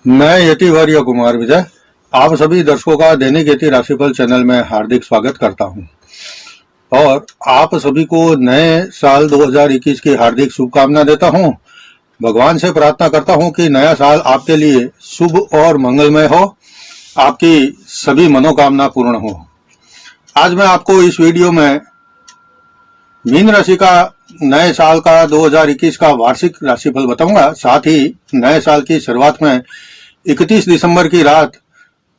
मैं यतिवर्य कुमार विजय आप सभी दर्शकों का दैनिक यति राशिफल चैनल में हार्दिक स्वागत करता हूं और आप सभी को नए साल 2021 की हार्दिक शुभकामना देता हूं। भगवान से प्रार्थना करता हूं कि नया साल आपके लिए शुभ और मंगलमय हो, आपकी सभी मनोकामना पूर्ण हो। आज मैं आपको इस वीडियो में मीन राशि का नए साल का 2021 का वार्षिक राशिफल बताऊंगा। साथ ही नए साल की शुरुआत में 31 दिसंबर की रात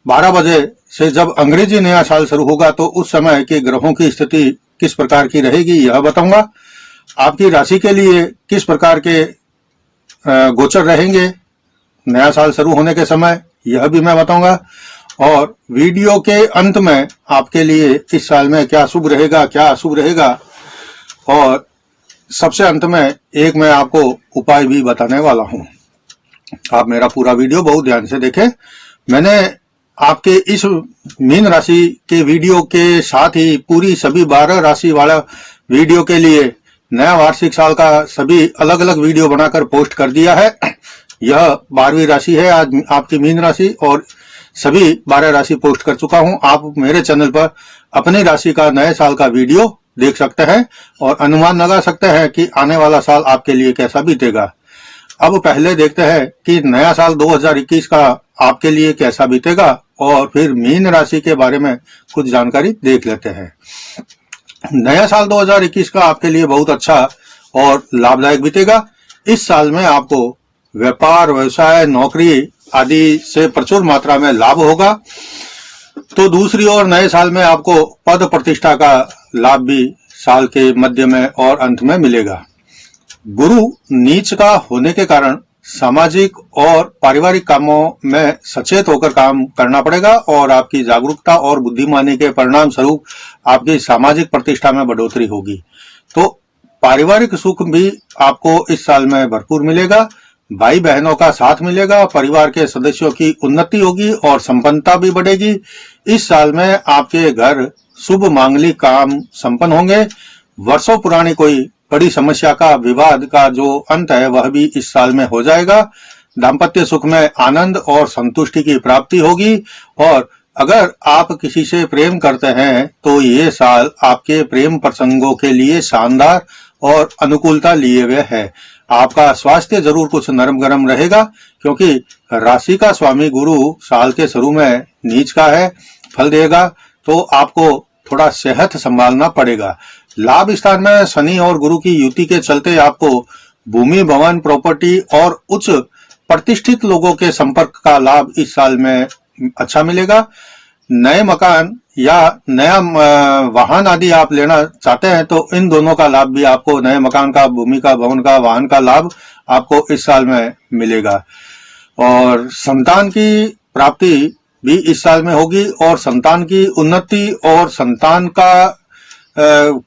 12 बजे से जब अंग्रेजी नया साल शुरू होगा तो उस समय के ग्रहों की स्थिति किस प्रकार की रहेगी यह बताऊंगा। आपकी राशि के लिए किस प्रकार के गोचर रहेंगे नया साल शुरू होने के समय यह भी मैं बताऊंगा। और वीडियो के अंत में आपके लिए इस साल में क्या शुभ रहेगा क्या अशुभ रहेगा, और सबसे अंत में एक मैं आपको उपाय भी बताने वाला हूं। आप मेरा पूरा वीडियो बहुत ध्यान से देखें। मैंने आपके इस मीन राशि के वीडियो के साथ ही पूरी सभी 12 राशि वाला वीडियो के लिए नया वार्षिक साल का सभी अलग अलग वीडियो बनाकर पोस्ट कर दिया है। यह 12वीं राशि है आज आपकी मीन राशि, और सभी 12 राशि पोस्ट कर चुका हूं। आप मेरे चैनल पर अपनी राशि का नए साल का वीडियो देख सकते हैं और अनुमान लगा सकते हैं कि आने वाला साल आपके लिए कैसा बीतेगा। अब पहले देखते हैं कि नया साल 2021 का आपके लिए कैसा बीतेगा और फिर मीन राशि के बारे में कुछ जानकारी देख लेते हैं। नया साल 2021 का आपके लिए बहुत अच्छा और लाभदायक बीतेगा। इस साल में आपको व्यापार, व्यवसाय, नौकरी आदि से प्रचुर मात्रा में लाभ होगा। तो दूसरी ओर नए साल में आपको पद प्रतिष्ठा का लाभ भी साल के मध्य में और अंत में मिलेगा। गुरु नीच का होने के कारण सामाजिक और पारिवारिक कामों में सचेत होकर काम करना पड़ेगा और आपकी जागरूकता और बुद्धिमानी के परिणाम स्वरूप आपकी सामाजिक प्रतिष्ठा में बढ़ोतरी होगी। तो पारिवारिक सुख भी आपको इस साल में भरपूर मिलेगा। भाई बहनों का साथ मिलेगा, परिवार के सदस्यों की उन्नति होगी और संपन्नता भी बढ़ेगी। इस साल में आपके घर शुभ मांगलिक काम संपन्न होंगे। वर्षों पुरानी कोई बड़ी समस्या का, विवाद का जो अंत है वह भी इस साल में हो जाएगा। दाम्पत्य सुख में आनंद और संतुष्टि की प्राप्ति होगी। और अगर आप किसी से प्रेम करते हैं तो ये साल आपके प्रेम प्रसंगों के लिए शानदार और अनुकूलता लिए हुए है। आपका स्वास्थ्य जरूर कुछ नरम गरम रहेगा क्योंकि राशि का स्वामी गुरु साल के शुरू में नीच का है, फल देगा, तो आपको थोड़ा सेहत संभालना पड़ेगा। लाभ स्थान में शनि और गुरु की युति के चलते आपको भूमि, भवन, प्रॉपर्टी और उच्च प्रतिष्ठित लोगों के संपर्क का लाभ इस साल में अच्छा मिलेगा। नए मकान या नया वाहन आदि आप लेना चाहते हैं तो इन दोनों का लाभ भी आपको, नए मकान का, भूमि का, भवन का, वाहन का लाभ आपको इस साल में मिलेगा। और संतान की प्राप्ति भी इस साल में होगी और संतान की उन्नति और संतान का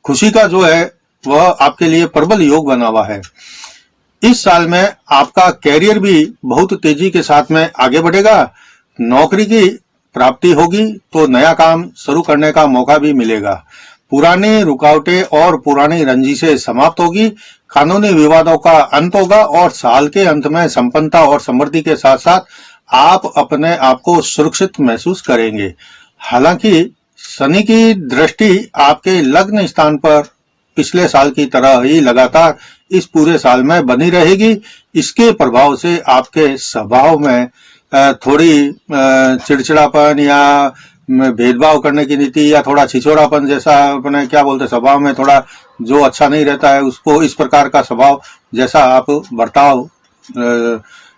खुशी का जो है वह आपके लिए प्रबल योग बना हुआ है। इस साल में आपका कैरियर भी बहुत तेजी के साथ में आगे बढ़ेगा। नौकरी की प्राप्ति होगी तो नया काम शुरू करने का मौका भी मिलेगा। पुरानी रुकावटें और पुरानी रंजिशें समाप्त होगी। कानूनी विवादों का अंत होगा और साल के अंत में संपन्नता और समृद्धि के साथ साथ आप अपने आप को सुरक्षित महसूस करेंगे। हालांकि शनि की दृष्टि आपके लग्न स्थान पर पिछले साल की तरह ही लगातार इस पूरे साल में बनी रहेगी। इसके प्रभाव से आपके स्वभाव में थोड़ी चिड़चिड़ापन या भेदभाव करने की नीति या थोड़ा छिछोरापन जैसा, अपने क्या बोलते स्वभाव में थोड़ा जो अच्छा नहीं रहता है उसको, इस प्रकार का स्वभाव जैसा आप बर्ताव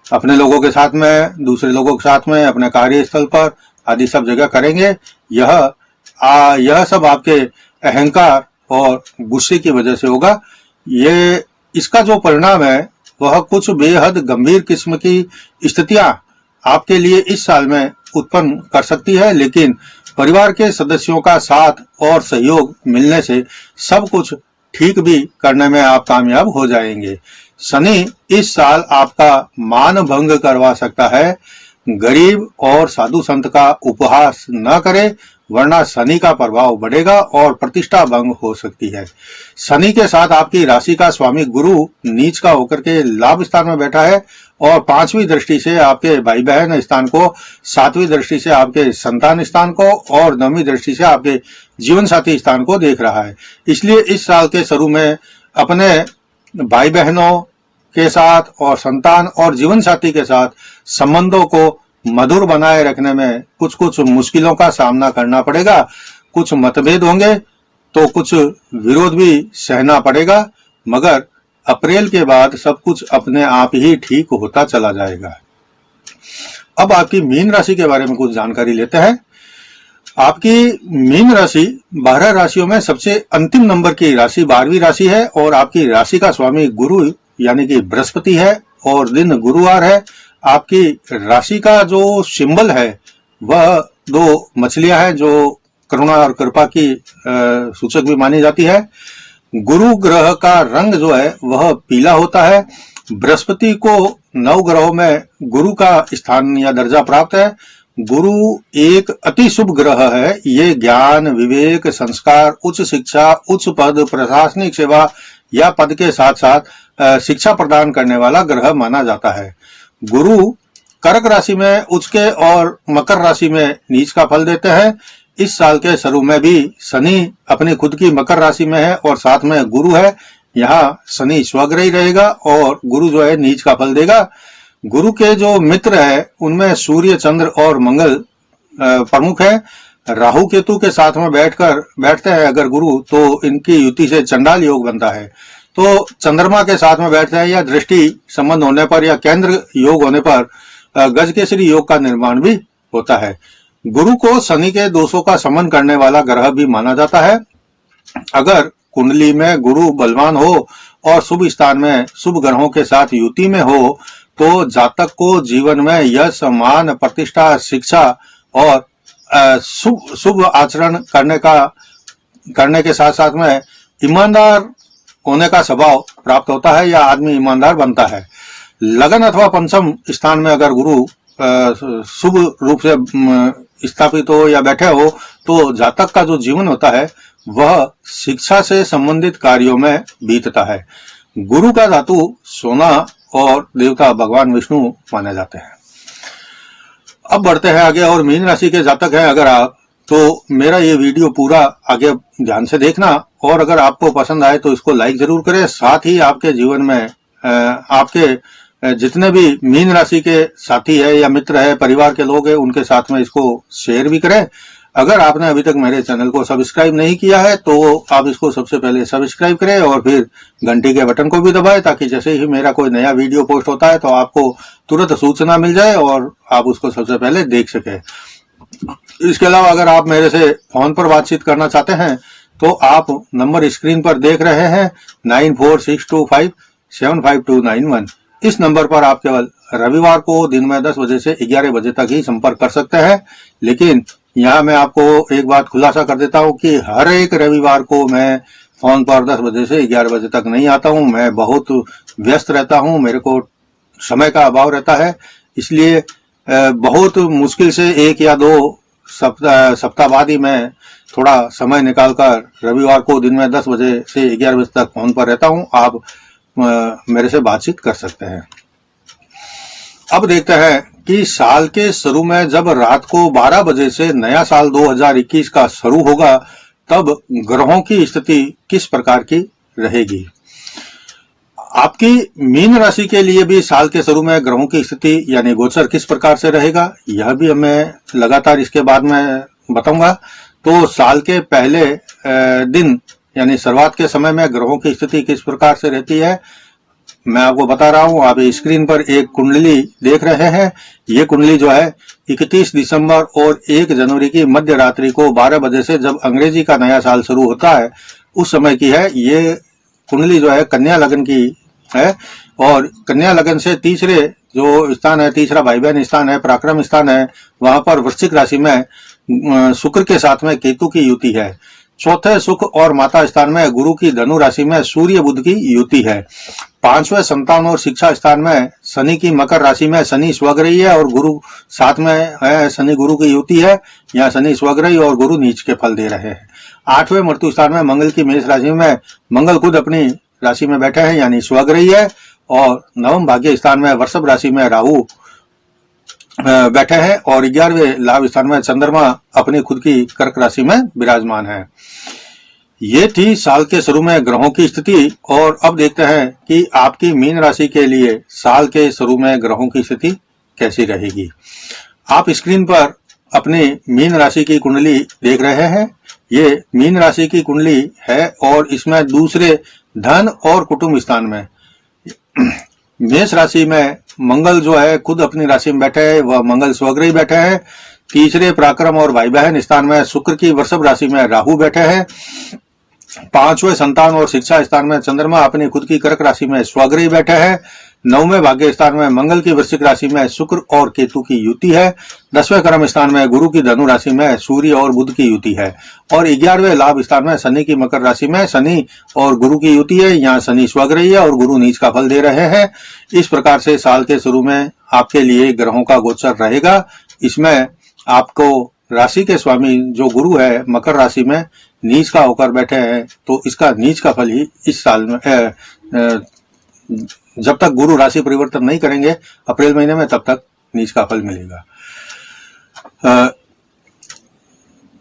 अपने लोगों के साथ में, दूसरे लोगों के साथ में, अपने कार्यस्थल पर आदि सब जगह करेंगे। यह सब आपके अहंकार और गुस्से की वजह से होगा। ये इसका जो परिणाम है वह कुछ बेहद गंभीर किस्म की स्थितियां आपके लिए इस साल में उत्पन्न कर सकती है, लेकिन परिवार के सदस्यों का साथ और सहयोग मिलने से सब कुछ ठीक भी करने में आप कामयाब हो जाएंगे। शनि इस साल आपका मान भंग करवा सकता है। गरीब और साधु संत का उपहास न करे, वरना शनि का प्रभाव बढ़ेगा और प्रतिष्ठा भंग हो सकती है। शनि के साथ आपकी राशि का स्वामी गुरु नीच का होकर के लाभ स्थान में बैठा है और 5वीं दृष्टि से आपके भाई बहन स्थान को, 7वीं दृष्टि से आपके संतान स्थान को और 9वीं दृष्टि से आपके जीवन साथी स्थान को देख रहा है। इसलिए इस साल के शुरू में अपने भाई बहनों के साथ और संतान और जीवन साथी के साथ संबंधों को मधुर बनाए रखने में कुछ कुछ मुश्किलों का सामना करना पड़ेगा। कुछ मतभेद होंगे तो कुछ विरोध भी सहना पड़ेगा, मगर अप्रैल के बाद सब कुछ अपने आप ही ठीक होता चला जाएगा। अब आपकी मीन राशि के बारे में कुछ जानकारी लेते हैं। आपकी मीन राशि 12 राशियों में सबसे अंतिम नंबर की राशि 12वीं राशि है और आपकी राशि का स्वामी गुरु यानी कि बृहस्पति है और दिन गुरुवार है। आपकी राशि का जो सिंबल है वह 2 मछलियां हैं जो करुणा और कृपा की सूचक भी मानी जाती है। गुरु ग्रह का रंग जो है वह पीला होता है। बृहस्पति को 9 ग्रहों में गुरु का स्थान या दर्जा प्राप्त है। गुरु एक अति शुभ ग्रह है। ये ज्ञान, विवेक, संस्कार, उच्च शिक्षा, उच्च पद, प्रशासनिक सेवा या पद के साथ साथ शिक्षा प्रदान करने वाला ग्रह माना जाता है। गुरु कर्क राशि में उच्च के और मकर राशि में नीच का फल देते हैं। इस साल के शुरू में भी शनि अपनी खुद की मकर राशि में है और साथ में गुरु है। यहाँ शनि स्वग्रही रहेगा और गुरु जो है नीच का फल देगा। गुरु के जो मित्र है उनमें सूर्य, चंद्र और मंगल प्रमुख है। राहु केतु के साथ में बैठते हैं अगर गुरु, तो इनकी युति से चंडाल योग बनता है। तो चंद्रमा के साथ में बैठते हैं या दृष्टि संबंध होने पर या केंद्र योग होने पर गजकेसरी योग का निर्माण भी होता है। गुरु को शनि के दोषों का शमन करने वाला ग्रह भी माना जाता है। अगर कुंडली में गुरु बलवान हो और शुभ स्थान में शुभ ग्रहों के साथ युति में हो तो जातक को जीवन में यश, सम्मान, प्रतिष्ठा, शिक्षा और शुभ आचरण करने के साथ साथ में ईमानदार होने का स्वभाव प्राप्त होता है या आदमी ईमानदार बनता है। लगन अथवा पंचम स्थान में अगर गुरु शुभ रूप से स्थापित हो या बैठे हो तो जातक का जो जीवन होता है वह शिक्षा से संबंधित कार्यों में बीतता है। गुरु का धातु सोना और देवता भगवान विष्णु माने जाते हैं। अब बढ़ते हैं आगे और मीन राशि के जातक हैं अगर आप, तो मेरा ये वीडियो पूरा आगे ध्यान से देखना और अगर आपको पसंद आए तो इसको लाइक जरूर करें। साथ ही आपके जीवन में आपके जितने भी मीन राशि के साथी है या मित्र है, परिवार के लोग हैं, उनके साथ में इसको शेयर भी करें। अगर आपने अभी तक मेरे चैनल को सब्सक्राइब नहीं किया है तो आप इसको सबसे पहले सब्सक्राइब करें और फिर घंटी के बटन को भी दबाएं ताकि जैसे ही मेरा कोई नया वीडियो पोस्ट होता है तो आपको तुरंत सूचना मिल जाए और आप उसको सबसे पहले देख सके। इसके अलावा अगर आप मेरे से फोन पर बातचीत करना चाहते हैं तो आप नंबर स्क्रीन पर देख रहे हैं 9462575291। इस नंबर पर आप केवल रविवार को दिन में 10 बजे से 11 बजे तक ही संपर्क कर सकते हैं। लेकिन यहाँ मैं आपको एक बात खुलासा कर देता हूँ कि हर एक रविवार को मैं फोन पर 10 बजे से 11 बजे तक नहीं आता हूँ। मैं बहुत व्यस्त रहता हूँ, मेरे को समय का अभाव रहता है, इसलिए बहुत मुश्किल से 1 या 2 सप्ताह बाद ही मैं थोड़ा समय निकालकर रविवार को दिन में 10 बजे से 11 बजे तक फोन पर रहता हूँ। आप मेरे से बातचीत कर सकते हैं। अब देखते हैं कि साल के शुरू में जब रात को 12 बजे से नया साल 2021 का शुरू होगा तब ग्रहों की स्थिति किस प्रकार की रहेगी। आपकी मीन राशि के लिए भी साल के शुरू में ग्रहों की स्थिति यानी गोचर किस प्रकार से रहेगा, यह भी हमें लगातार इसके बाद में बताऊंगा। तो साल के पहले दिन यानी शुरुआत के समय में ग्रहों की स्थिति किस प्रकार से रहती है मैं आपको बता रहा हूं। आप स्क्रीन पर एक कुंडली देख रहे हैं। ये कुंडली जो है 31 दिसंबर और 1 जनवरी की मध्य रात्रि को 12 बजे से जब अंग्रेजी का नया साल शुरू होता है उस समय की है। ये कुंडली जो है कन्या लगन की है और कन्या लगन से तीसरे जो स्थान है, तीसरा भाई बहन स्थान है, पराक्रम स्थान है, वहां पर वृश्चिक राशि में शुक्र के साथ में केतु की युति है। चौथे सुख और माता स्थान में गुरु की धनु राशि में सूर्य बुध की युति है। पांचवें संतान और शिक्षा स्थान में शनि की मकर राशि में शनि स्वग्रही है और गुरु साथ में है, शनि गुरु की युति है। यहाँ शनि स्वग्रही और गुरु नीच के फल दे रहे हैं। आठवें मृत्यु स्थान में मंगल की मेष राशि में मंगल खुद अपनी राशि में बैठे हैं यानी स्वग्रही है। और नवम भाग्य स्थान में वृषभ राशि में राहु बैठे हैं और 11वें लाभ स्थान में चंद्रमा अपनी खुद की कर्क राशि में विराजमान है। ये थी साल के शुरू में ग्रहों की स्थिति। और अब देखते हैं कि आपकी मीन राशि के लिए साल के शुरू में ग्रहों की स्थिति कैसी रहेगी। आप स्क्रीन पर अपनी मीन राशि की कुंडली देख रहे हैं। ये मीन राशि की कुंडली है और इसमें दूसरे धन और कुटुंब स्थान में मेष राशि में मंगल जो है खुद अपनी राशि में बैठे हैं, वह मंगल स्वग्रही बैठे हैं। तीसरे पराक्रम और भाई बहन स्थान में शुक्र की वृषभ राशि में राहु बैठे हैं। पांचवें संतान और शिक्षा स्थान में चंद्रमा अपनी खुद की कर्क राशि में स्वग्रही बैठे हैं। नौवें भाग्य स्थान में मंगल की वृश्चिक राशि में शुक्र और केतु की युति है। 10वें कर्म स्थान में गुरु की धनु राशि में सूर्य और बुध की युति है। और 11वें लाभ स्थान में शनि की मकर राशि में शनि और गुरु की युति है। यहाँ शनि स्वग्रही है और गुरु नीच का फल दे रहे हैं। इस प्रकार से साल के शुरू में आपके लिए ग्रहों का गोचर रहेगा। इसमें आपको राशि के स्वामी जो गुरु है मकर राशि में नीच का होकर बैठे हैं, तो इसका नीच का फल ही इस साल में जब तक गुरु राशि परिवर्तन नहीं करेंगे अप्रैल महीने में, तब तक नीच का फल मिलेगा।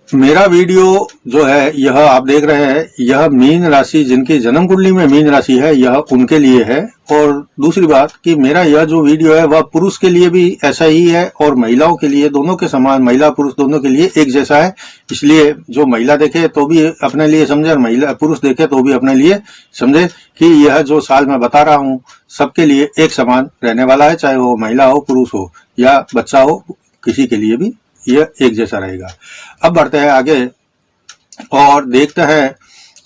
मेरा वीडियो जो है यह आप देख रहे हैं, यह मीन राशि जिनकी जन्म कुंडली में मीन राशि है यह उनके लिए है। और दूसरी बात कि मेरा यह जो वीडियो है वह पुरुष के लिए भी ऐसा ही है और महिलाओं के लिए, दोनों के समान, महिला पुरुष दोनों के लिए एक जैसा है। इसलिए जो महिला देखे तो भी अपने लिए समझे और महिला पुरुष देखे तो भी अपने लिए समझे कि यह जो साल मैं बता रहा हूँ सबके लिए एक समान रहने वाला है, चाहे वो महिला हो, पुरुष हो या बच्चा हो, किसी के लिए भी यह एक जैसा रहेगा। अब बढ़ते हैं आगे और देखते हैं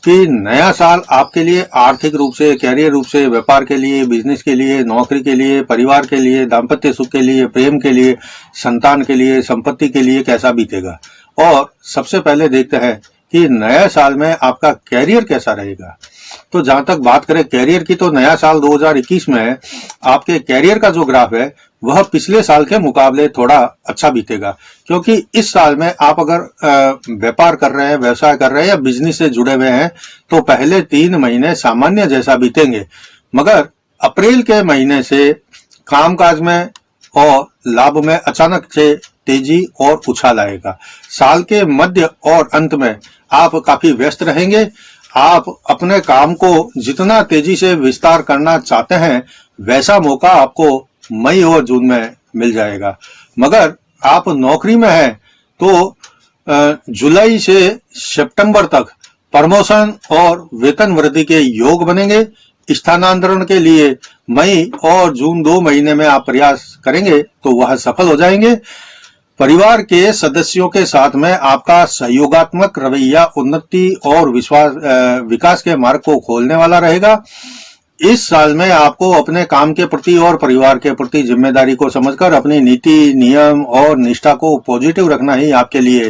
कि नया साल आपके लिए आर्थिक रूप से, कैरियर रूप से, व्यापार के लिए, बिजनेस के लिए, नौकरी के लिए, परिवार के लिए, दाम्पत्य सुख के लिए, प्रेम के लिए, संतान के लिए, संपत्ति के लिए कैसा बीतेगा। और सबसे पहले देखते हैं कि नया साल में आपका कैरियर कैसा रहेगा। तो जहां तक बात करें कैरियर की, तो नया साल 2021 में आपके कैरियर का जो ग्राफ है वह पिछले साल के मुकाबले थोड़ा अच्छा बीतेगा। क्योंकि इस साल में आप अगर व्यापार कर रहे हैं, व्यवसाय कर रहे हैं या बिजनेस से जुड़े हुए हैं तो पहले 3 महीने सामान्य जैसा बीतेंगे, मगर अप्रैल के महीने से कामकाज में और लाभ में अचानक से तेजी और उछाल आएगा। साल के मध्य और अंत में आप काफी व्यस्त रहेंगे। आप अपने काम को जितना तेजी से विस्तार करना चाहते हैं वैसा मौका आपको मई और जून में मिल जाएगा। मगर आप नौकरी में हैं तो जुलाई से सितंबर तक प्रमोशन और वेतन वृद्धि के योग बनेंगे। स्थानांतरण के लिए मई और जून 2 महीने में आप प्रयास करेंगे तो वह सफल हो जाएंगे। परिवार के सदस्यों के साथ में आपका सहयोगात्मक रवैया उन्नति और विकास के मार्ग को खोलने वाला रहेगा। इस साल में आपको अपने काम के प्रति और परिवार के प्रति जिम्मेदारी को समझकर अपनी नीति, नियम और निष्ठा को पॉजिटिव रखना ही आपके लिए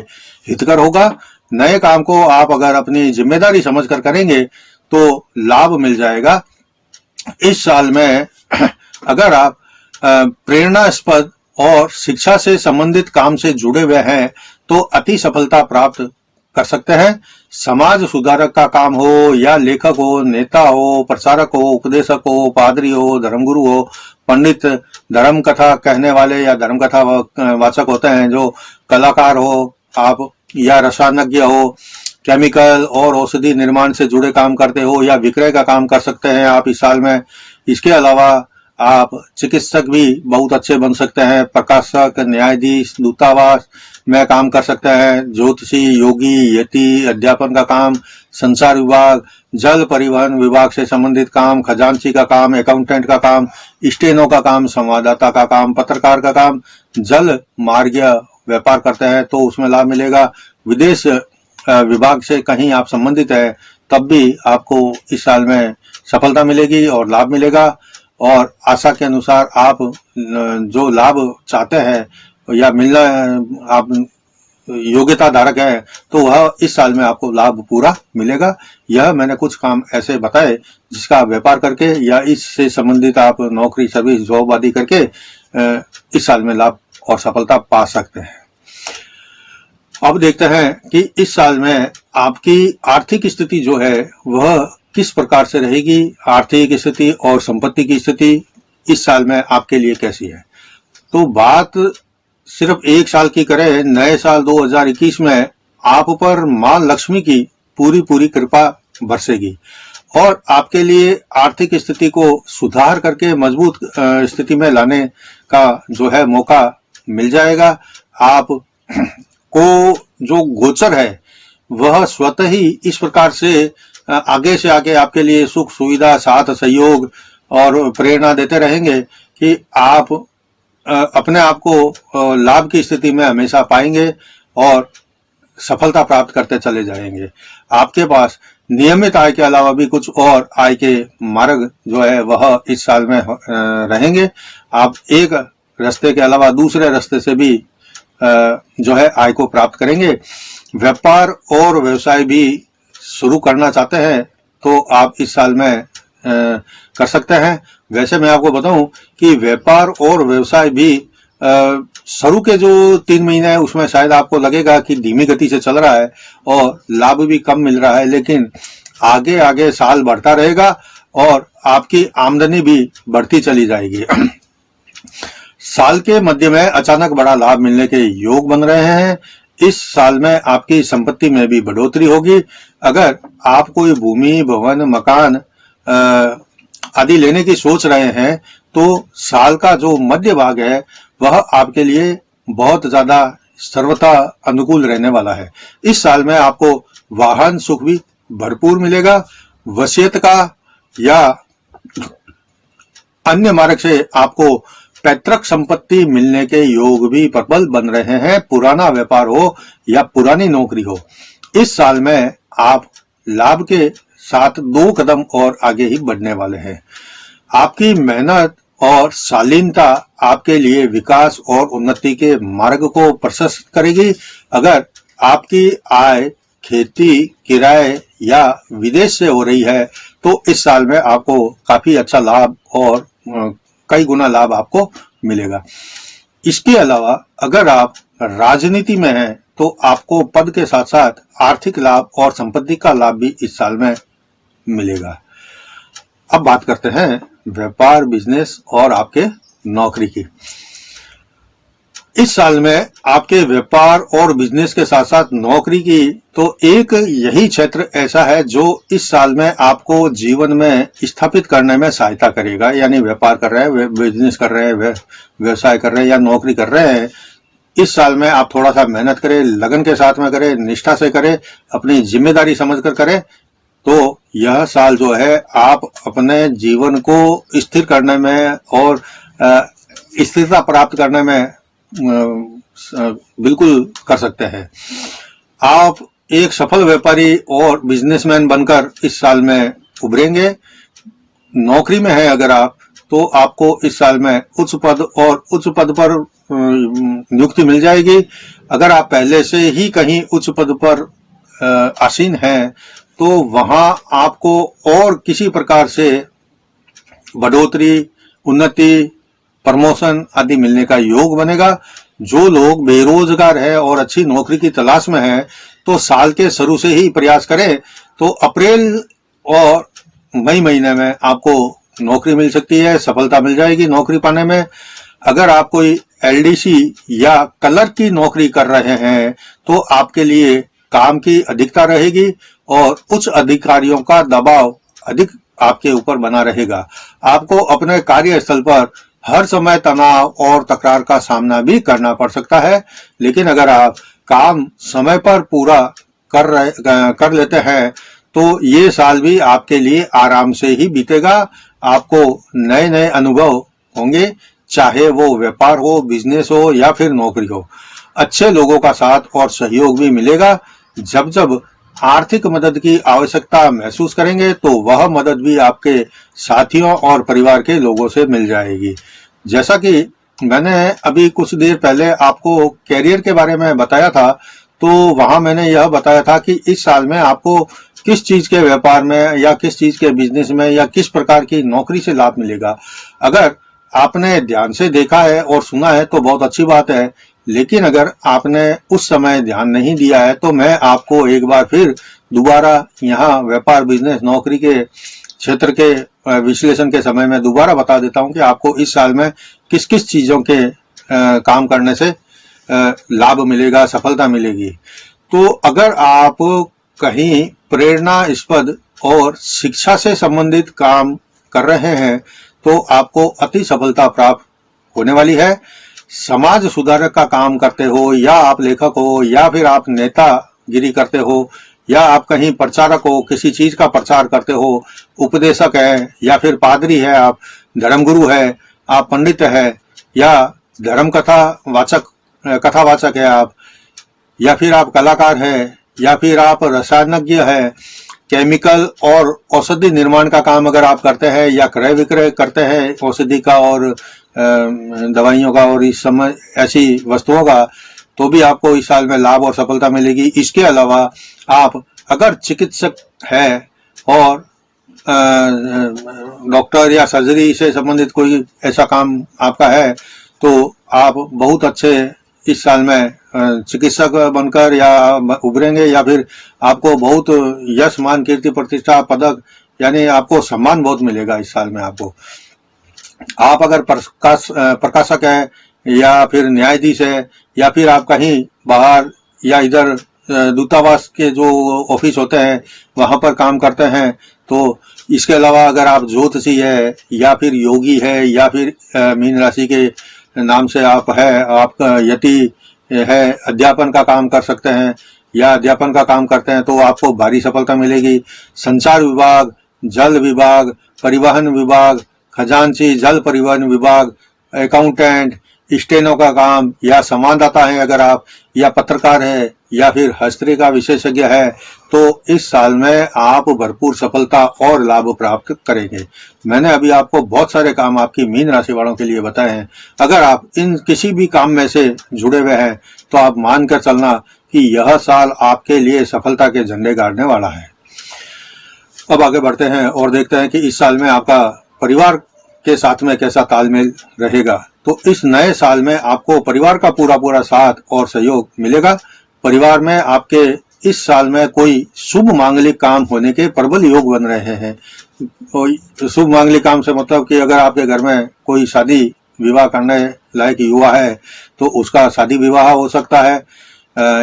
हितकर होगा। नए काम को आप अगर अपनी जिम्मेदारी समझकर करेंगे तो लाभ मिल जाएगा। इस साल में अगर आप प्रेरणास्पद और शिक्षा से संबंधित काम से जुड़े हुए हैं तो अति सफलता प्राप्त कर सकते हैं। समाज सुधारक का काम हो या लेखक हो, नेता हो, प्रचारक हो, उपदेशक हो, पादरी हो, धर्मगुरु हो, पंडित, धर्म कथा कहने वाले या धर्म कथा वाचक होते हैं, जो कलाकार हो आप या रसायनज्ञ हो, केमिकल और औषधि निर्माण से जुड़े काम करते हो या विक्रय का काम कर सकते हैं आप इस साल में। इसके अलावा आप चिकित्सक भी बहुत अच्छे बन सकते हैं। प्रकाशक, न्यायाधीश, दूतावास में काम कर सकते हैं। ज्योतिषी, योगी, यति, अध्यापन का काम, संचार विभाग, जल परिवहन विभाग से संबंधित काम, खजांची का काम, अकाउंटेंट का काम, स्टेनो का काम, संवाददाता का काम, पत्रकार का काम, जल मार्ग व्यापार करते हैं तो उसमें लाभ मिलेगा। विदेश विभाग से कहीं आप संबंधित है तब भी आपको इस साल में सफलता मिलेगी और लाभ मिलेगा। और आशा के अनुसार आप जो लाभ चाहते हैं या मिलना आप योग्यता धारक हैं तो वह इस साल में आपको लाभ पूरा मिलेगा। यह मैंने कुछ काम ऐसे बताए जिसका आप व्यापार करके या इससे संबंधित आप नौकरी, सर्विस, जॉब आदि करके इस साल में लाभ और सफलता पा सकते हैं। अब देखते हैं कि इस साल में आपकी आर्थिक स्थिति जो है वह किस प्रकार से रहेगी। आर्थिक स्थिति और संपत्ति की स्थिति इस साल में आपके लिए कैसी है। तो बात सिर्फ एक साल की करें, नए साल 2021 में आप पर मां लक्ष्मी की पूरी कृपा बरसेगी और आपके लिए आर्थिक स्थिति को सुधार करके मजबूत स्थिति में लाने का जो है मौका मिल जाएगा। आप को जो गोचर है वह स्वतः ही इस प्रकार से आगे से आगे आपके लिए सुख सुविधा, साथ सहयोग और प्रेरणा देते रहेंगे कि आप अपने आप को लाभ की स्थिति में हमेशा पाएंगे और सफलता प्राप्त करते चले जाएंगे। आपके पास नियमित आय के अलावा भी कुछ और आय के मार्ग जो है वह इस साल में रहेंगे। आप एक रास्ते के अलावा दूसरे रास्ते से भी जो है आय को प्राप्त करेंगे। व्यापार और व्यवसाय भी शुरू करना चाहते हैं तो आप इस साल में कर सकते हैं। वैसे मैं आपको बताऊं कि व्यापार और व्यवसाय भी शुरू के जो 3 महीने हैं उसमें शायद आपको लगेगा कि धीमी गति से चल रहा है और लाभ भी कम मिल रहा है, लेकिन आगे आगे साल बढ़ता रहेगा और आपकी आमदनी भी बढ़ती चली जाएगी। साल के मध्य में अचानक बड़ा लाभ मिलने के योग बन रहे हैं। इस साल में आपकी संपत्ति में भी बढ़ोतरी होगी। अगर आप कोई भूमि, भवन, मकान आदि लेने की सोच रहे हैं तो साल का जो मध्य भाग है वह आपके लिए बहुत ज्यादा सर्वथा अनुकूल रहने वाला है। इस साल में आपको वाहन सुख भी भरपूर मिलेगा। वसीयत का या अन्य मार्ग से आपको पैतृक संपत्ति मिलने के योग भी प्रबल बन रहे हैं। पुराना व्यापार हो या पुरानी नौकरी हो, इस साल में आप लाभ के साथ 2 कदम और आगे ही बढ़ने वाले हैं। आपकी मेहनत और शालीनता आपके लिए विकास और उन्नति के मार्ग को प्रशस्त करेगी। अगर आपकी आय खेती, किराए या विदेश से हो रही है तो इस साल में आपको काफी अच्छा लाभ और कई गुना लाभ आपको मिलेगा। इसके अलावा अगर आप राजनीति में हैं तो आपको पद के साथ साथ आर्थिक लाभ और संपत्ति का लाभ भी इस साल में मिलेगा। अब बात करते हैं व्यापार, बिजनेस और आपके नौकरी की। इस साल में आपके व्यापार और बिजनेस के साथ साथ नौकरी की तो एक यही क्षेत्र ऐसा है जो इस साल में आपको जीवन में स्थापित करने में सहायता करेगा। यानी व्यापार कर रहे हैं, बिजनेस कर रहे हैं, व्यवसाय कर रहे हैं या नौकरी कर रहे हैं, इस साल में आप थोड़ा सा मेहनत करें, लगन के साथ में करें, निष्ठा से करें, अपनी जिम्मेदारी समझकर करें तो यह साल जो है आप अपने जीवन को स्थिर करने में और स्थिरता प्राप्त करने में बिल्कुल कर सकते हैं। आप एक सफल व्यापारी और बिजनेसमैन बनकर इस साल में उभरेंगे। नौकरी में है अगर आप तो आपको इस साल में उच्च पद पर नियुक्ति मिल जाएगी। अगर आप पहले से ही कहीं उच्च पद पर आसीन हैं तो वहां आपको और किसी प्रकार से बढ़ोतरी, उन्नति, प्रमोशन आदि मिलने का योग बनेगा। जो लोग बेरोजगार है और अच्छी नौकरी की तलाश में है तो साल के शुरू से ही प्रयास करें तो अप्रैल और मई महीने में आपको नौकरी मिल सकती है, सफलता मिल जाएगी नौकरी पाने में। अगर आप कोई एलडीसी या क्लर्क की नौकरी कर रहे हैं तो आपके लिए काम की अधिकता रहेगी और उच्च अधिकारियों का दबाव अधिक आपके ऊपर बना रहेगा। आपको अपने कार्यस्थल पर हर समय तनाव और तकरार का सामना भी करना पड़ सकता है, लेकिन अगर आप काम समय पर पूरा कर लेते हैं तो ये साल भी आपके लिए आराम से ही बीतेगा। आपको नए नए अनुभव होंगे, चाहे वो व्यापार हो, बिजनेस हो या फिर नौकरी हो। अच्छे लोगों का साथ और सहयोग भी मिलेगा। जब जब आर्थिक मदद की आवश्यकता महसूस करेंगे तो वह मदद भी आपके साथियों और परिवार के लोगों से मिल जाएगी। जैसा कि मैंने अभी कुछ देर पहले आपको कैरियर के बारे में बताया था, तो वहां मैंने यह बताया था कि इस साल में आपको किस चीज के व्यापार में या किस चीज के बिजनेस में या किस प्रकार की नौकरी से लाभ मिलेगा। अगर आपने ध्यान से देखा है और सुना है तो बहुत अच्छी बात है, लेकिन अगर आपने उस समय ध्यान नहीं दिया है तो मैं आपको एक बार फिर दोबारा यहाँ व्यापार, बिजनेस, नौकरी के क्षेत्र के विश्लेषण के समय में दोबारा बता देता हूं कि आपको इस साल में किस किस चीजों के काम करने से लाभ मिलेगा, सफलता मिलेगी। तो अगर आप कहीं प्रेरणास्पद और शिक्षा से संबंधित काम कर रहे हैं तो आपको अति सफलता प्राप्त होने वाली है। समाज सुधारक का काम करते हो, या आप लेखक हो, या फिर आप नेतागिरी करते हो, या आप कहीं प्रचारक हो, किसी चीज का प्रचार करते हो, उपदेशक है, या फिर पादरी है, आप धर्मगुरु है, आप पंडित है, या धर्म कथावाचक है आप, या फिर आप कलाकार है, या फिर आप रसायनज्ञ है, केमिकल और औषधि निर्माण का काम अगर आप करते हैं, या क्रय विक्रय करते हैं औषधि का और दवाइयों का और इस समय ऐसी वस्तुओं का, तो भी आपको इस साल में लाभ और सफलता मिलेगी। इसके अलावा आप अगर चिकित्सक है और डॉक्टर या सर्जरी से संबंधित कोई ऐसा काम आपका है तो आप बहुत अच्छे इस साल में चिकित्सक बनकर या उभरेंगे, या फिर आपको बहुत यश, मान, कीर्ति, प्रतिष्ठा, पदक, यानी आपको सम्मान बहुत मिलेगा इस साल में आपको। आप अगर प्रकाशक है, या फिर न्यायाधीश है, या फिर आप कहीं बाहर या इधर दूतावास के जो ऑफिस होते हैं वहां पर काम करते हैं, तो इसके अलावा अगर आप ज्योतिषी है, या फिर योगी है, या फिर मीन राशि के नाम से आप है, आप यति है, अध्यापन का काम कर सकते हैं या अध्यापन का काम करते हैं, तो आपको भारी सफलता मिलेगी। संचार विभाग, जल विभाग, परिवहन विभाग, खजांची, जल परिवहन विभाग, अकाउंटेंट, स्टेनो का काम, या संवाददाता है अगर आप, या पत्रकार है, या फिर हस्तरेखा विशेषज्ञ है, तो इस साल में आप भरपूर सफलता और लाभ प्राप्त करेंगे। मैंने अभी आपको बहुत सारे काम आपकी मीन राशि वालों के लिए बताए हैं। अगर आप इन किसी भी काम में से जुड़े हुए हैं तो आप मानकर चलना कि यह साल आपके लिए सफलता के झंडे गाड़ने वाला है। अब आगे बढ़ते हैं और देखते हैं कि इस साल में आपका परिवार के साथ में कैसा तालमेल रहेगा। तो इस नए साल में आपको परिवार का पूरा साथ और सहयोग मिलेगा। परिवार में आपके इस साल में कोई शुभ मांगलिक काम होने के प्रबल योग बन रहे हैं। शुभ मांगलिक काम से मतलब कि अगर आपके घर में कोई शादी विवाह करने लायक युवा है तो उसका शादी विवाह हो सकता है,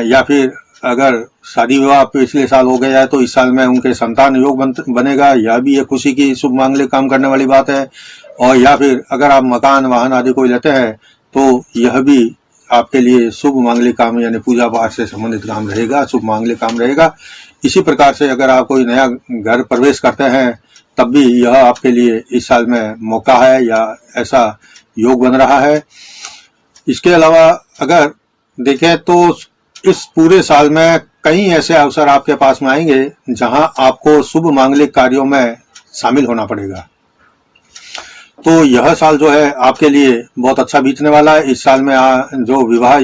या फिर अगर शादी विवाह पिछले साल हो गया है तो इस साल में उनके संतान योग बनेगा, यह भी एक खुशी की शुभ मांगलिक काम करने वाली बात है। और या फिर अगर आप मकान, वाहन आदि कोई लेते हैं तो यह भी आपके लिए शुभ मांगलिक काम यानी पूजा पाठ से संबंधित काम रहेगा, शुभ मांगलिक काम रहेगा। इसी प्रकार से अगर आप कोई नया घर प्रवेश करते हैं तब भी यह आपके लिए इस साल में मौका है या ऐसा योग बन रहा है। इसके अलावा अगर देखें तो इस पूरे साल में कई ऐसे अवसर आपके पास में आएंगे जहां आपको शुभ मांगलिक कार्यों में शामिल होना पड़ेगा। तो यह साल जो है आपके लिए बहुत अच्छा बीतने वाला है। इस साल में जो विवाह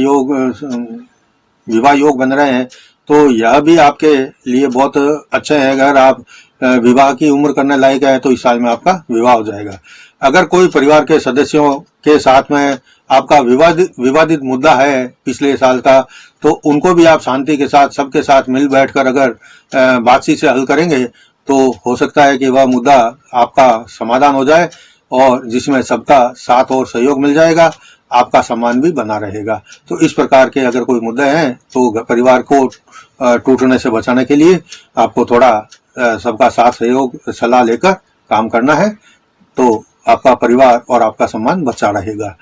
योग बन रहे हैं तो यह भी आपके लिए बहुत अच्छे हैं। अगर आप विवाह की उम्र करने लायक है तो इस साल में आपका विवाह हो जाएगा। अगर कोई परिवार के सदस्यों के साथ में आपका विवादित मुद्दा है पिछले साल का, तो उनको भी आप शांति के साथ सबके साथ मिल बैठकर अगर बातचीत से हल करेंगे तो हो सकता है कि वह मुद्दा आपका समाधान हो जाए और जिसमें सबका साथ और सहयोग मिल जाएगा, आपका सम्मान भी बना रहेगा। तो इस प्रकार के अगर कोई मुद्दे हैं तो परिवार को टूटने से बचाने के लिए आपको थोड़ा सबका साथ सहयोग सलाह लेकर काम करना है, तो आपका परिवार और आपका सम्मान बचा रहेगा।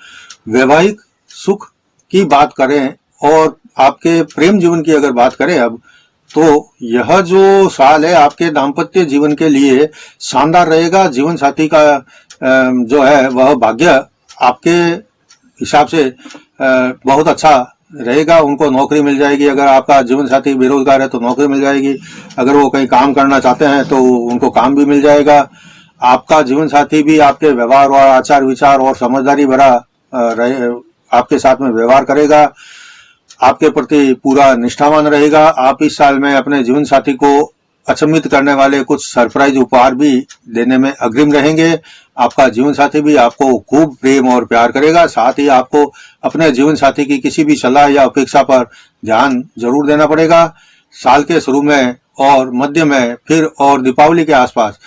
वैवाहिक सुख की बात करें और आपके प्रेम जीवन की अगर बात करें अब, तो यह जो साल है आपके दाम्पत्य जीवन के लिए शानदार रहेगा। जीवन साथी का जो है वह भाग्य आपके हिसाब से बहुत अच्छा रहेगा। उनको नौकरी मिल जाएगी। अगर आपका जीवन साथी बेरोजगार है तो नौकरी मिल जाएगी। अगर वो कहीं काम करना चाहते हैं तो उनको काम भी मिल जाएगा। आपका जीवन साथी भी आपके व्यवहार और आचार विचार और समझदारी भरा आपके साथ में व्यवहार करेगा, आपके प्रति पूरा निष्ठावान रहेगा। आप इस साल में अपने जीवन साथी को अचंभित करने वाले कुछ सरप्राइज उपहार भी देने में अग्रिम रहेंगे। आपका जीवन साथी भी आपको खूब प्रेम और प्यार करेगा। साथ ही आपको अपने जीवन साथी की किसी भी सलाह या अपेक्षा पर ध्यान जरूर देना पड़ेगा। साल के शुरू में और मध्य में फिर और दीपावली के आसपास,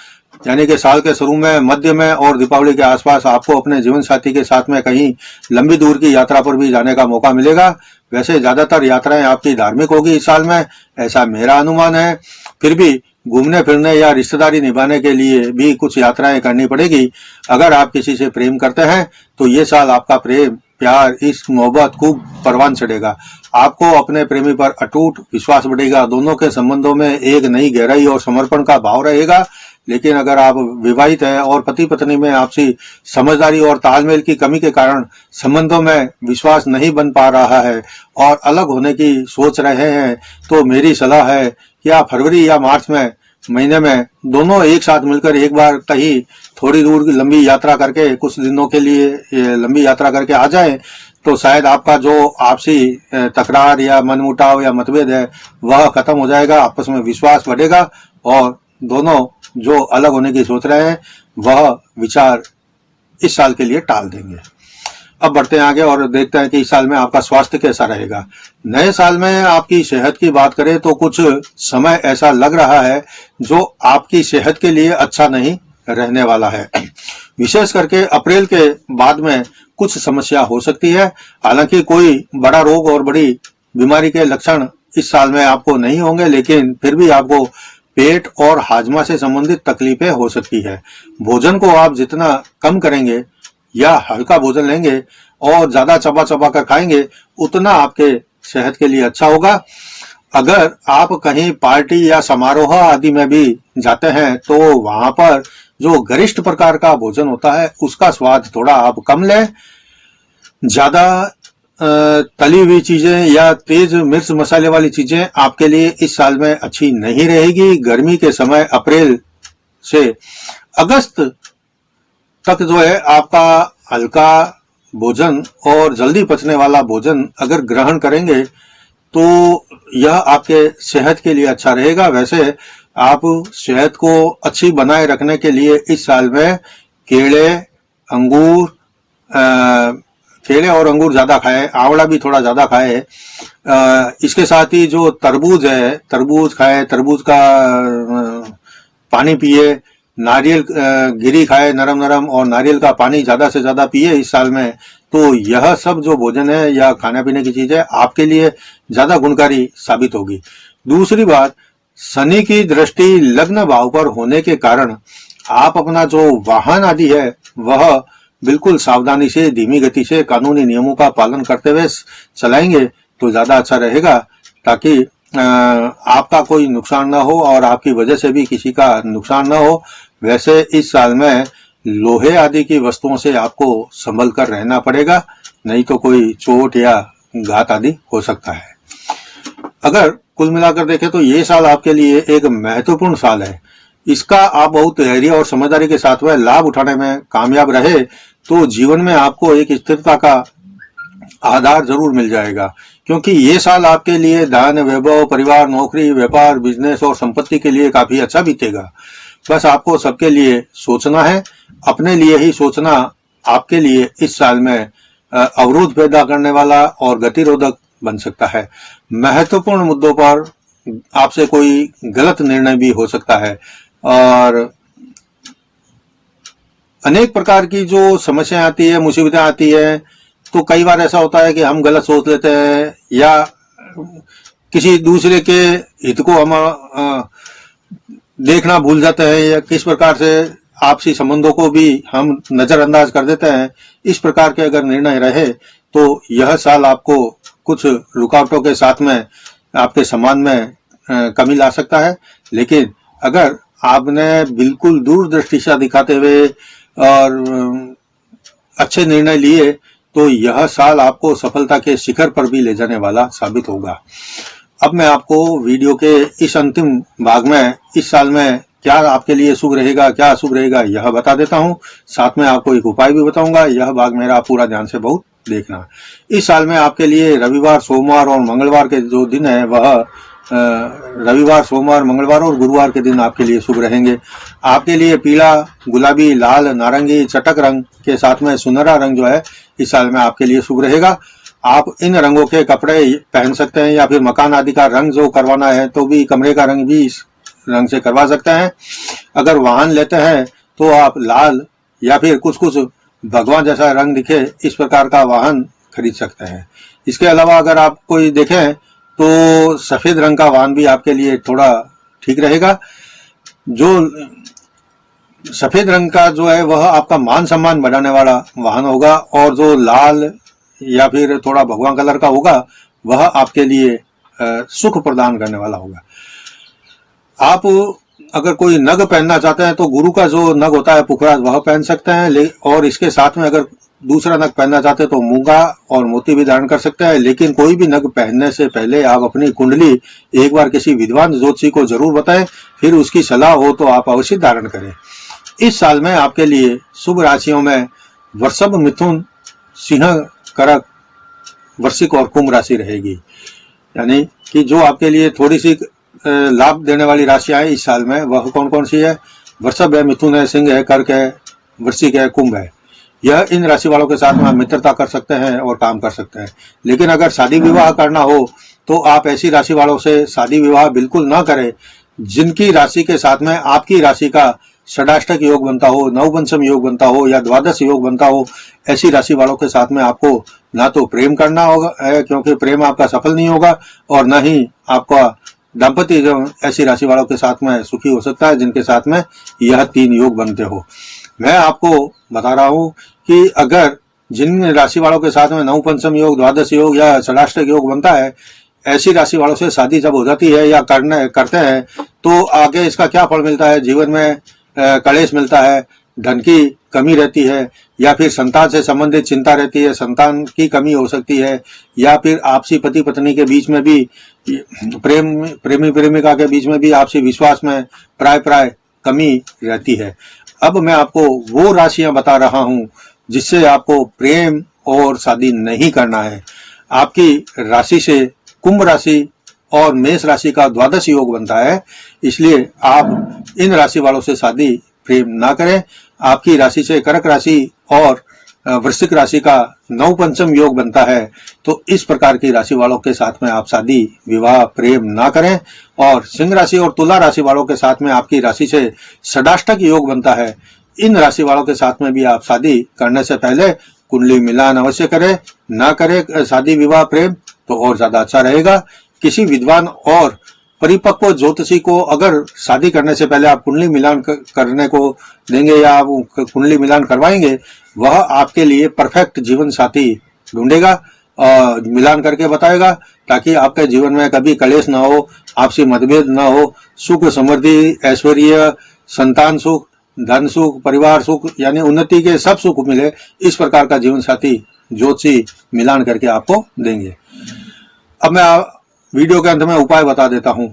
यानी कि साल के शुरू में, मध्य में और दीपावली के आसपास आपको अपने जीवन साथी के साथ में कहीं लंबी दूर की यात्रा पर भी जाने का मौका मिलेगा। वैसे ज्यादातर यात्राएं आपकी धार्मिक होगी इस साल में, ऐसा मेरा अनुमान है। फिर भी घूमने फिरने या रिश्तेदारी निभाने के लिए भी कुछ यात्राएं करनी पड़ेगी। अगर आप किसी से प्रेम करते हैं तो ये साल आपका प्रेम, प्यार, इश्क, मोहब्बत खूब परवान चढ़ेगा। आपको अपने प्रेमी पर अटूट विश्वास बढ़ेगा। दोनों के संबंधों में एक नई गहराई और समर्पण का भाव रहेगा। लेकिन अगर आप विवाहित हैं और पति पत्नी में आपसी समझदारी और तालमेल की कमी के कारण संबंधों में विश्वास नहीं बन पा रहा है और अलग होने की सोच रहे हैं, तो मेरी सलाह है कि आप फरवरी या मार्च महीने में दोनों एक साथ मिलकर एक बार कहीं थोड़ी दूर की लंबी यात्रा करके, कुछ दिनों के लिए लंबी यात्रा करके आ जाएं, तो शायद आपका जो आपसी तकरार या मनमुटाव या मतभेद है वह खत्म हो जाएगा। आपस में विश्वास बढ़ेगा और दोनों जो अलग होने की सोच रहे हैं वह विचार इस साल के लिए टाल देंगे। अब बढ़ते हैं आगे और देखते हैं कि इस साल में आपका स्वास्थ्य कैसा रहेगा। नए साल में आपकी सेहत की बात करें तो कुछ समय ऐसा लग रहा है जो आपकी सेहत के लिए अच्छा नहीं रहने वाला है। विशेष करके अप्रैल के बाद में कुछ समस्या हो सकती है। हालांकि कोई बड़ा रोग और बड़ी बीमारी के लक्षण इस साल में आपको नहीं होंगे, लेकिन फिर भी आपको पेट और हाजमा से संबंधित तकलीफें हो सकती है। भोजन को आप जितना कम करेंगे या हल्का भोजन लेंगे और ज्यादा चबा चबा कर खाएंगे, उतना आपके सेहत के लिए अच्छा होगा। अगर आप कहीं पार्टी या समारोह आदि में भी जाते हैं तो वहां पर जो गरिष्ठ प्रकार का भोजन होता है उसका स्वाद थोड़ा आप कम लें। ज्यादा तली हुई चीजें या तेज मिर्च मसाले वाली चीजें आपके लिए इस साल में अच्छी नहीं रहेगी। गर्मी के समय अप्रैल से अगस्त तक जो है आपका हल्का भोजन और जल्दी पचने वाला भोजन अगर ग्रहण करेंगे तो यह आपके सेहत के लिए अच्छा रहेगा। वैसे आप सेहत को अच्छी बनाए रखने के लिए इस साल में केले और अंगूर ज्यादा खाएं, आंवला भी थोड़ा ज्यादा खाएं। इसके साथ ही जो तरबूज है, तरबूज खाएं, तरबूज का पानी पिए, नारियल गिरी खाए नरम नरम, और नारियल का पानी ज्यादा से ज्यादा पिए इस साल में। तो यह सब जो भोजन है या खाने पीने की चीज है आपके लिए ज्यादा गुणकारी साबित होगी। दूसरी बात, शनि की दृष्टि लग्न भाव पर होने के कारण आप अपना जो वाहन आदि है वह बिल्कुल सावधानी से, धीमी गति से, कानूनी नियमों का पालन करते हुए चलाएंगे तो ज्यादा अच्छा रहेगा, ताकि आपका कोई नुकसान ना हो और आपकी वजह से भी किसी का नुकसान ना हो। वैसे इस साल में लोहे आदि की वस्तुओं से आपको संभल कर रहना पड़ेगा, नहीं तो कोई चोट या घात आदि हो सकता है। अगर कुल मिलाकर देखें तो ये साल आपके लिए एक महत्वपूर्ण साल है। इसका आप बहुत धैर्य और समझदारी के साथ में लाभ उठाने में कामयाब रहे तो जीवन में आपको एक स्थिरता का आधार जरूर मिल जाएगा, क्योंकि ये साल आपके लिए धन, वैभव, परिवार, नौकरी, व्यापार, बिजनेस और संपत्ति के लिए काफी अच्छा बीतेगा। बस आपको सबके लिए सोचना है। अपने लिए ही सोचना आपके लिए इस साल में अवरोध पैदा करने वाला और गतिरोधक बन सकता है। महत्वपूर्ण मुद्दों पर आपसे कोई गलत निर्णय भी हो सकता है और अनेक प्रकार की जो समस्याएं आती है, मुसीबतें आती है, तो कई बार ऐसा होता है कि हम गलत सोच लेते हैं या किसी दूसरे के हित को हम देखना भूल जाते हैं या किस प्रकार से आपसी संबंधों को भी हम नजरअंदाज कर देते हैं। इस प्रकार के अगर निर्णय रहे तो यह साल आपको कुछ रुकावटों के साथ में आपके सम्मान में कमी ला सकता है। लेकिन अगर आपने बिल्कुल दूरदृष्टि से दिखाते हुए और अच्छे निर्णय लिए तो यह साल आपको सफलता के शिखर पर भी ले जाने वाला साबित होगा। अब मैं आपको वीडियो के इस अंतिम भाग में इस साल में क्या आपके लिए शुभ रहेगा, क्या अशुभ रहेगा, यह बता देता हूं। साथ में आपको एक उपाय भी बताऊंगा। यह भाग मेरा पूरा ध्यान से बहुत देखना। इस साल में आपके लिए रविवार, सोमवार और मंगलवार के जो दिन है वह रविवार, सोमवार, मंगलवार और गुरुवार के दिन आपके लिए शुभ रहेंगे। आपके लिए पीला, गुलाबी, लाल, नारंगी, चटक रंग के साथ में सुनहरा रंग जो है इस साल में आपके लिए शुभ रहेगा। आप इन रंगों के कपड़े पहन सकते हैं या फिर मकान आदि का रंग जो करवाना है तो भी कमरे का रंग भी इस रंग से करवा सकते हैं। अगर वाहन लेते हैं तो आप लाल या फिर कुछ कुछ भगवान जैसा रंग दिखे इस प्रकार का वाहन खरीद सकते हैं। इसके अलावा अगर आप कोई देखें तो सफेद रंग का वाहन भी आपके लिए थोड़ा ठीक रहेगा। जो सफेद रंग का जो है वह आपका मान सम्मान बढ़ाने वाला वाहन होगा, और जो लाल या फिर थोड़ा भगवा कलर का होगा वह आपके लिए सुख प्रदान करने वाला होगा। आप अगर कोई नग पहनना चाहते हैं तो गुरु का जो नग होता है पुखराज वह पहन सकते हैं, और इसके साथ में अगर दूसरा नग पहनना चाहते हैं तो मूंगा और मोती भी धारण कर सकते हैं। लेकिन कोई भी नग पहनने से पहले आप अपनी कुंडली एक बार किसी विद्वान ज्योतिषी को जरूर बताएं, फिर उसकी सलाह हो तो आप अवश्य धारण करें। इस साल में आपके लिए शुभ राशियों में वृषभ, मिथुन, सिंह, कर्क, वृश्चिक और कुंभ राशि रहेगी। यानी कि जो आपके लिए थोड़ी सी लाभ देने वाली राशियां हैं इस साल में वह कौन कौन सी है? वृषभ है, मिथुन है, सिंह है, कर्क है, वृश्चिक है, कुंभ है। यह इन राशि वालों के साथ में आप मित्रता कर सकते हैं और काम कर सकते हैं। लेकिन अगर शादी विवाह करना हो तो आप ऐसी राशि वालों से शादी विवाह बिल्कुल ना करें जिनकी राशि के साथ में आपकी राशि का षडाष्टक योग बनता हो, नवपंचम योग बनता हो या द्वादश योग बनता हो। ऐसी राशि वालों के साथ में आपको ना तो प्रेम करना होगा क्योंकि प्रेम आपका सफल नहीं होगा, और न ही आपका दाम्पत्य जीवन ऐसी राशि वालों के साथ में सुखी हो सकता है जिनके साथ में यह 3 योग बनते हो। मैं आपको बता रहा हूं कि अगर जिन राशि वालों के साथ में नवपंचम योग, द्वादश योग या षडाष्टक योग बनता है, ऐसी राशि वालों से शादी जब हो जाती है या करते हैं तो आगे इसका क्या फल मिलता है? जीवन में कलेश मिलता है, धन की कमी रहती है, या फिर संतान से संबंधित चिंता रहती है, संतान की कमी हो सकती है, या फिर आपसी पति पत्नी के बीच में भी प्रेमी प्रेमिका के बीच में भी आपसी विश्वास में प्राय कमी रहती है। अब मैं आपको वो राशियां बता रहा हूं जिससे आपको प्रेम और शादी नहीं करना है। आपकी राशि से कुंभ राशि और मेष राशि का द्वादश योग बनता है, इसलिए आप इन राशि वालों से शादी प्रेम ना करें। आपकी राशि से कर्क राशि और वृश्चिक राशि का नवपंचम योग बनता है, तो इस प्रकार की राशि वालों के साथ में आप शादी विवाह प्रेम ना करें। और सिंह राशि और तुला राशि वालों के साथ में आपकी राशि से षडाष्टक योग बनता है। इन राशि वालों के साथ में भी आप शादी करने से पहले कुंडली मिलान अवश्य करें। ना करें शादी विवाह प्रेम तो और ज्यादा अच्छा रहेगा। किसी विद्वान और परिपक्व ज्योतिषी को अगर शादी करने से पहले आप कुंडली मिलान करने को देंगे या आप कुंडली मिलान करवाएंगे, वह आपके लिए परफेक्ट जीवन साथी ढूंढेगा और मिलान करके बताएगा, ताकि आपके जीवन में कभी कलेश ना हो, आपसी मतभेद ना हो, सुख समृद्धि, ऐश्वर्य, संतान सुख, धन सुख, परिवार सुख यानी उन्नति के सब सुख मिले। इस प्रकार का जीवन साथी ज्योतिषी मिलान करके आपको देंगे। अब मैं वीडियो के अंत में उपाय बता देता हूं।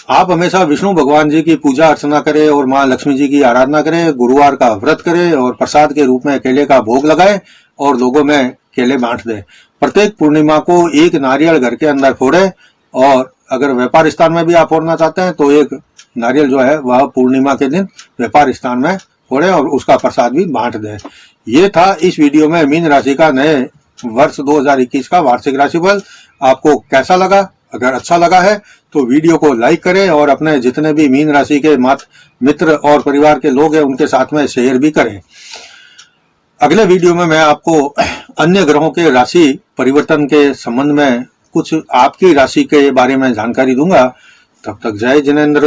आप हमेशा विष्णु भगवान जी की पूजा अर्चना करें और मां लक्ष्मी जी की आराधना करें, गुरुवार का व्रत करें और प्रसाद के रूप में केले का भोग लगाएं और लोगों में केले बांट दें। प्रत्येक पूर्णिमा को एक नारियल घर के अंदर फोड़ें, और अगर व्यापार स्थान में भी आप फोड़ना चाहते हैं तो एक नारियल जो है वह पूर्णिमा के दिन व्यापार स्थान में फोड़ें और उसका प्रसाद भी बांट दें। ये था इस वीडियो में मीन राशि का नए वर्ष 2021 का वार्षिक राशिफल। आपको कैसा लगा? अगर अच्छा लगा है तो वीडियो को लाइक करें और अपने जितने भी मीन राशि के मित्र और परिवार के लोग हैं उनके साथ में शेयर भी करें। अगले वीडियो में मैं आपको अन्य ग्रहों के राशि परिवर्तन के संबंध में कुछ आपकी राशि के बारे में जानकारी दूंगा। तब तक जय जिनेंद्र।